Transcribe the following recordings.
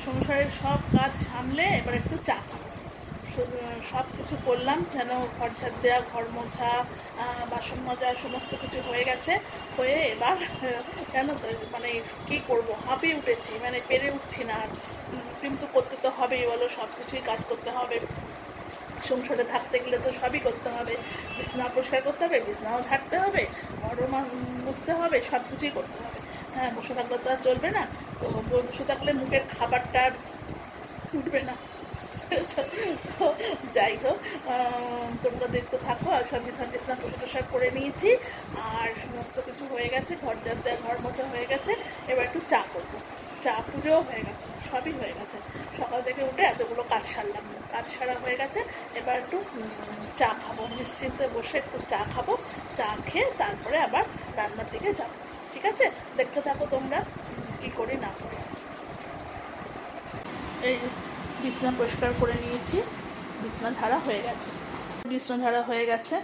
সংসারের সব কাজ সামলে এবার একটু চা খাবো। সব কিছু করলাম, যেন ঘর ঝাড় দেওয়া, ঘর মোছা, বাসন মাজা সমস্ত কিছু হয়ে গেছে। হয়ে এবার কেন তো মানে কী করবো, হাঁপিয়ে উঠেছি, মানে পেরে উঠছি না আর। কিন্তু করতে তো হবেই বলো, সব কিছুই কাজ করতে হবে। সংসারে থাকতে গেলে তো সবই করতে হবে। বিছানা পরিষ্কার করতে হবে, বিছানাও ঝাড়তে হবে, ঘরও মুছতে হবে, সব কিছুই করতে হবে। হ্যাঁ, বসে থাকলে তো আর চলবে না। তো বসে থাকলে মুখের খাবারটা আর উঠবে না, বুঝতে পেরেছ? তো যাই হোক, তোমরা দেখতে থাকো। আর সব বিছানা পোশাক করে নিয়েছি, আর সমস্ত কিছু হয়ে গেছে, ঘর দেওয়া, ঘর মোছা হয়ে গেছে। এবার একটু চা করবো। চা পুজোও হয়ে গেছে, সবই হয়ে গেছে। সকাল থেকে উঠে এতগুলো কাজ সারলাম, কাজ সারা হয়ে গেছে। এবার একটু চা খাবো, নিশ্চিন্তে বসে একটু চা খাবো। চা খেয়ে তারপরে আবার রান্নার দিকে যাবো। ঠিক আছে, দেখতে থাকো তোমরা কী করি না করি। এই বিছানা পরিষ্কার করে নিয়েছি, বিছানা ঝাড়া হয়ে গেছে, বিছানা ঝাড়া হয়ে গেছে,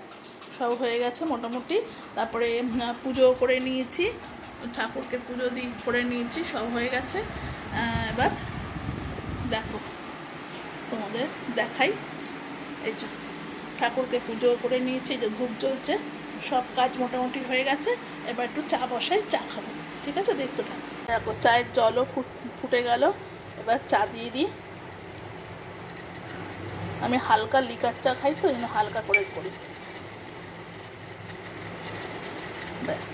সব হয়ে গেছে মোটামুটি। তারপরে পুজো করে নিয়েছি, ঠাকুরকে পুজো করে নিয়েছি, সব হয়ে গেছে। এবার দেখো, তোমাদের দেখাই। এই যে ঠাকুরকে পুজো করে নিয়েছি, যে ধূপ জ্বলছে, সব কাজ মোটামুটি হয়ে গেছে। এবার একটু চা বসাই, চা খাবো। ঠিক আছে, দেখতে থাকো। দেখো চায়ের জলও ফুটে গেল। এবার চা দিয়ে দিই। আমি হালকা লিকার চা খাই, তো এই জন্য হালকা করে করি। ব্যাস,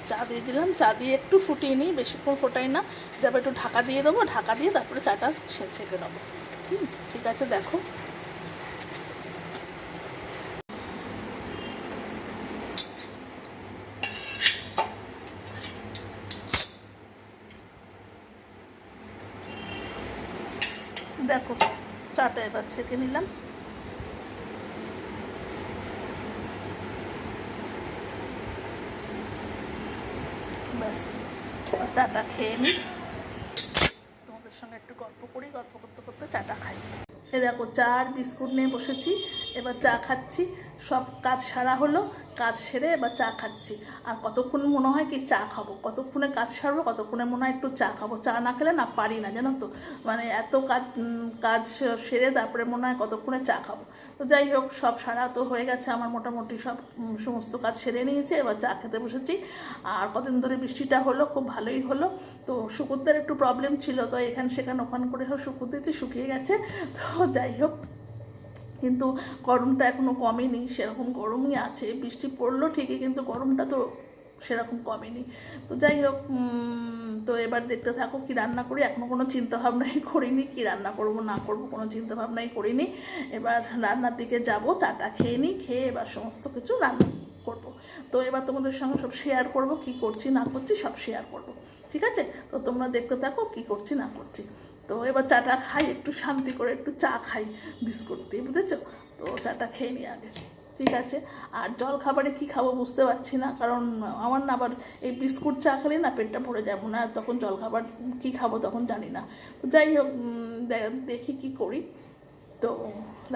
চা দিয়ে দিলাম। চা দিয়ে একটু ফুটিয়ে নিই, বেশিক্ষণ ফোটাই না। তারপর একটু ঢাকা দিয়ে দেবো, ঢাকা দিয়ে তারপরে চাটা ছেঁকে নেবো। ঠিক আছে, দেখো। দেখো চাটা এবার ছেঁকে নিলাম। ব্যাস, চাটা খেয়ে নিই, তোমাদের সঙ্গে একটু গল্প করি, গল্প করতে করতে চাটা খাই। এ দেখো, চা আর বিস্কুট নিয়ে বসেছি, এবার চা খাচ্ছি। সব কাজ সারা হলো, কাজ সেরে এবার চা খাচ্ছি। আর কতক্ষণ মনে হয় কি চা খাবো, কতক্ষণে কাজ সারবো, কতক্ষণে মনে হয় একটু চা খাবো। চা না খেলে না পারি না, জানো তো। মানে এত কাজ সেরে তারপরে মনে হয় কতক্ষণে চা খাবো। তো যাই হোক, সব সারা তো হয়ে গেছে আমার, মোটামুটি সমস্ত কাজ সেরে নিয়েছে। এবার চা খেতে বসেছি। আর কতদিন ধরে বৃষ্টিটা হলো, খুব ভালোই হলো। তো শুকুরদের একটু প্রবলেম ছিল, তো এখানে সেখানে ওখান করে শুকুর দিয়েছি, শুকিয়ে গেছে। তো যাই হোক, কিন্তু গরমটা এখনও কমেনি, সেরকম গরমই আছে। বৃষ্টি পড়লো ঠিকই, কিন্তু গরমটা তো সেরকম কমেনি। তো যাই হোক, তো এবার দেখতে থাকো কি রান্না করি। এখনও কোনো চিন্তাভাবনাই করিনি, কি রান্না করব না করব, কোনো চিন্তাভাবনাই করিনি। এবার রান্নার দিকে যাব, চাটা খেয়ে নিই, খেয়ে এবার সমস্ত কিছু রান্না করব। তো এবার তোমাদের সঙ্গে সব শেয়ার করব, কি করছি না করছি সব শেয়ার করব। ঠিক আছে, তো তোমরা দেখতে থাকো কি করছি না করছি। তো এবার চাটা খাই, একটু শান্তি করে একটু চা খাই বিস্কুট দিয়ে, বুঝেছো? তো চাটা খেয়ে নিই আগে। ঠিক আছে, আর জল খাবারে কী খাবো বুঝতে পারছি না, কারণ আমার না আবার এই বিস্কুট চা খেলে না পেটটা ভরে যায়, মনে হয় তখন জল খাবার কী খাবো তখন জানি না। তো যাই হোক, দেখি কি করি। তো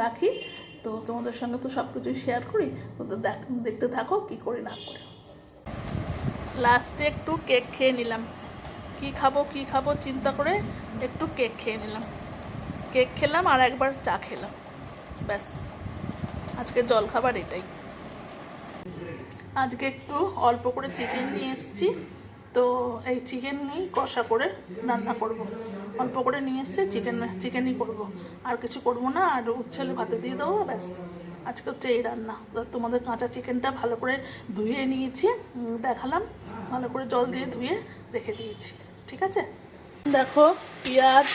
রাখি। তো তোমাদের সঙ্গে তো সব কিছুই শেয়ার করি, তো দেখতে থাকো কি করি না করি। লাস্টে একটু কেক খেয়ে নিলাম, কি খাবো চিন্তা করে একটু কেক খেয়ে নিলাম। কেক খেলাম আর একবার চা খেলাম, ব্যাস। আজকে জলখাবার এটাই। আজকে একটু অল্প করে চিকেন নিয়ে এসেছি, তো এই চিকেন নিয়েই কষা করে রান্না করব। অল্প করে নিয়ে এসেছি, চিকেনই করব, আর কিছু করব না। আর উচ্ছেলে ভাতে দিয়ে দেবো, ব্যাস। আজকে হচ্ছে এই রান্না। তোমাদের কাঁচা চিকেনটা ভালো করে ধুয়ে নিয়েছি, দেখালাম, ভালো করে জল দিয়ে ধুয়ে রেখে দিয়েছি। ঠিক আছে, দেখো পেঁয়াজ,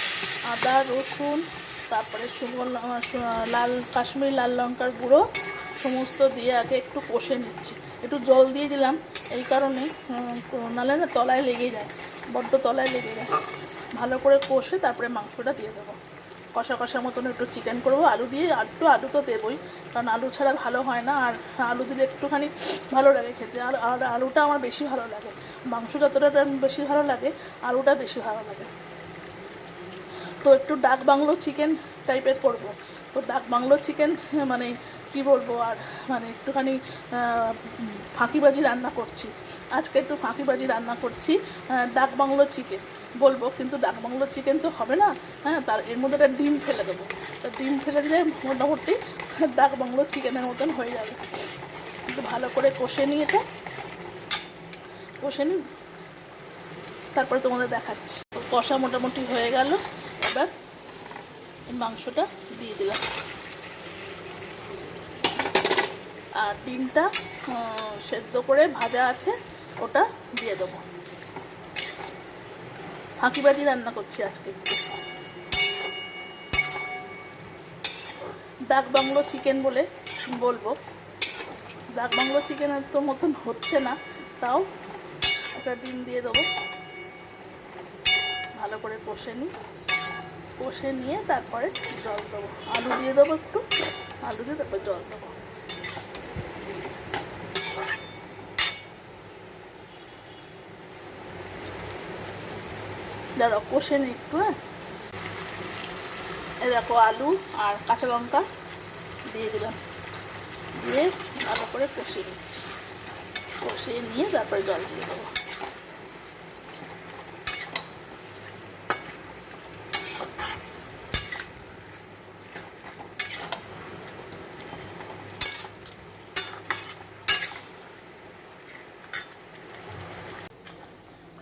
আদা, রসুন, তারপরে লাল কাশ্মীরি লাল লঙ্কার গুঁড়ো সমস্ত দিয়ে আগে একটু কষে নিচ্ছি। একটু জল দিয়ে দিলাম এই কারণে, নাহলে না তলায় লেগে যায়, বড্ড তলায় লেগে যায়। ভালো করে কষে তারপরে মাংসটা দিয়ে দেবো। কষা কষার মতন একটু চিকেন করবো, আলু দিয়ে। আলু তো দেবই, কারণ আলু ছাড়া ভালো হয় না। আর আলু দিলে একটুখানি ভালো লাগে খেতে, আর আলুটা আমার বেশি ভালো লাগে। মাংস যতটা বেশি ভালো লাগে, আলুটা বেশি ভালো লাগে। তো একটু ডাক বাংলো চিকেন টাইপের করবো। তো ডাক বাংলো চিকেন মানে কি বলবো, আর মানে একটুখানি ফাঁকিবাজি রান্না করছি। আজকে একটু ফাঁকিবাজি রান্না করছি, ডাক বাংলো চিকেন বলবো, কিন্তু ডাক বাংলো চিকেন তো হবে না। হ্যাঁ, তার এর মধ্যে একটা ডিম ফেলে দেবো। তো ডিম ফেলে দিলে মোটামুটি ডাক বাংলো চিকেনের মতন হয়ে যাবে। একটু ভালো করে কষে নিয়ে তো কষে নিই, তারপরে তোমাদের দেখাচ্ছি। কষা মোটামুটি হয়ে গেল, এবার মাংসটা দিয়ে দিলাম আর ডিমটা সেদ্ধ করে ভাজা আছে ওটা দিয়ে দেবো। ফাঁকিবাজি রান্না করছি আজকে। ডাক বাংলো চিকেন বলে বলবো, ডাক বাংলো চিকেনের তো মতন হচ্ছে না, তাও একটা ডিম দিয়ে দেবো। ভালো করে কষে নিই, কষে নিয়ে তারপরে জল দেবো, আলু দিয়ে দেবো, একটু আলু দিয়ে তারপর জল দেবো। দাঁড়াও কষে নিই একটু। হ্যাঁ, এই দেখো আলু আর কাঁচা লঙ্কা দিয়ে দিলাম, দিয়ে ভালো করে কষিয়ে নিচ্ছি। কষিয়ে নিয়ে তারপরে জল দিয়ে দেবো।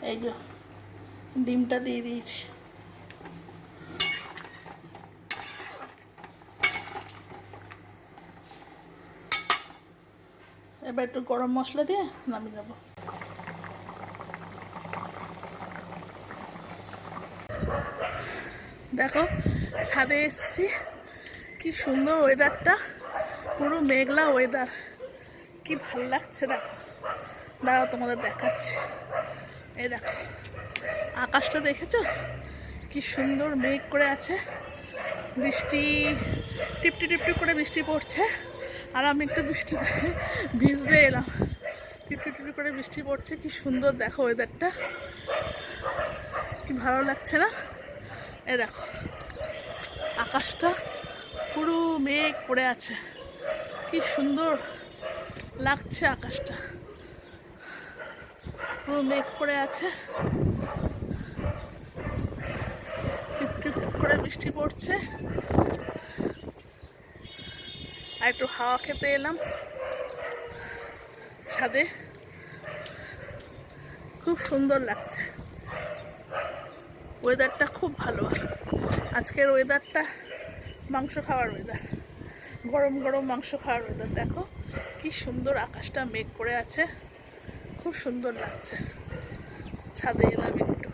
এই যে ডিমটা দিয়ে দিয়েছি। এবার একটু গরম মশলা দিয়ে নামিয়ে নেব। দেখো ছাদে এসছি, কি সুন্দর ওয়েদারটা, পুরো মেঘলা ওয়েদার, কি ভাল লাগছে। দেখো দাঁড়াও তোমাদের দেখাচ্ছি। এই দেখো আকাশটা দেখেছো, কি সুন্দর মেঘ করে আছে, বৃষ্টি টিপটি টিপটি করে বৃষ্টি পড়ছে, আর আমি একটু বৃষ্টিতে ভিজতে এলাম। টিপটি টিপটি করে বৃষ্টি পড়ছে, কি সুন্দর দেখো ওয়েদারটা, কি ভালো লাগছে না। এই দেখো আকাশটা পুরো মেঘ পড়ে আছে, কি সুন্দর লাগছে আকাশটা, পুরো মেঘ পড়ে আছে, টিপ টিপ করে বৃষ্টি পড়ছে। আর একটু হাওয়া খেতে এলাম ছাদে, খুব সুন্দর লাগছে, ওয়েদারটা খুব ভালো। আজকের ওয়েদারটা মাংস খাওয়ার ওয়েদার, গরম গরম মাংস খাওয়ার ওয়েদার। দেখো কি সুন্দর আকাশটা মেঘ করে আছে, খুব সুন্দর লাগছে। ছাদে এলাম একটু।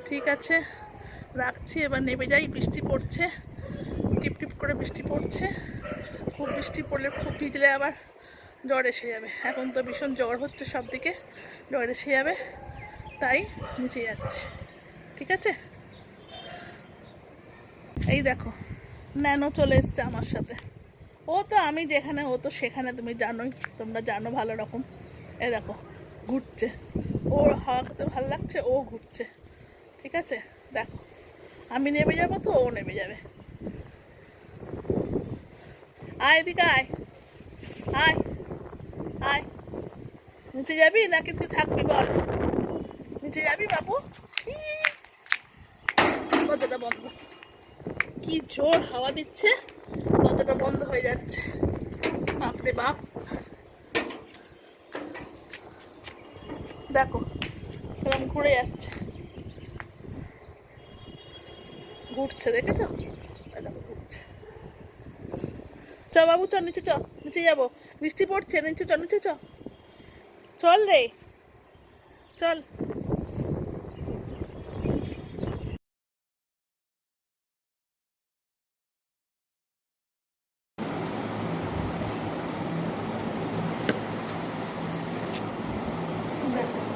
ঠিক আছে রাখছি, এবার নেমে যাই। বৃষ্টি পড়ছে, টিপ টিপ করে বৃষ্টি পড়ছে, খুব বৃষ্টি পড়লে খুব ভিজলে আবার জ্বর এসে যাবে। এখন তো ভীষণ জ্বর হচ্ছে, সব দিকে জ্বর এসে যাবে, তাই নিচে যাচ্ছি। ঠিক আছে, এই দেখো ন্যানো চলে এসছে আমার সাথে। ও তো আমি যেখানে, ও তো সেখানে, তুমি জানোই, তোমরা জানো ভালো রকম। এই দেখো ঘুরছে, ওর হাওয়া খেতে ভালো লাগছে, ও ঘুরছে। ঠিক আছে, দেখো আমি নেমে যাবো তো ও নেমে যাবে। আয় এদিকে আয়, আয় আয়, নিচে যাবি নাকি তুই থাকবি বল? নিচে যাবি বাবু? দরজাটা বন্ধ, কি জোর হাওয়া দিচ্ছে, দরজাটা বন্ধ হয়ে যাচ্ছে। বাপরে বাপ, দেখো এরকম ঘুরে যাচ্ছে, ঘুরছে, দেখেছো? দেখো ঘুরছে। চ বাবু চ, নিচে চ, নিচে যাবো, বৃষ্টি পড়ছে, নিচে চ, নিচে চ, চল রে চল।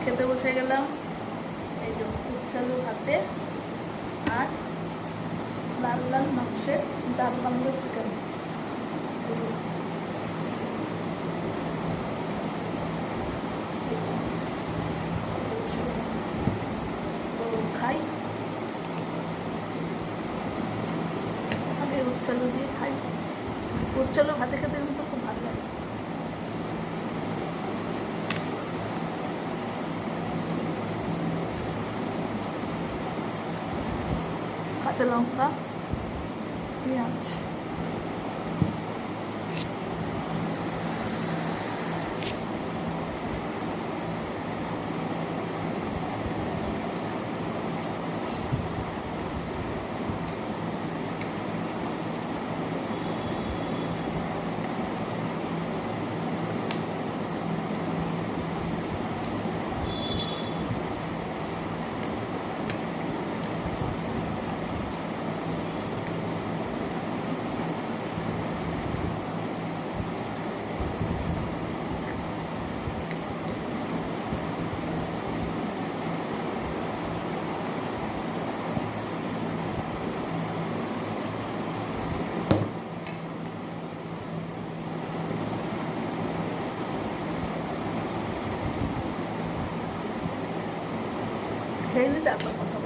খেতে বসে গেলাম, এই যে উচ্ছালু ভাতে আর লাল লাল মাংসের ডাল বাংলো চিকেন। চলো ভাতে খেতে কিন্তু খুব ভালো লাগে। কাঁচা লঙ্কা, পেঁয়াজ, খেয়ে নি তারপর কথা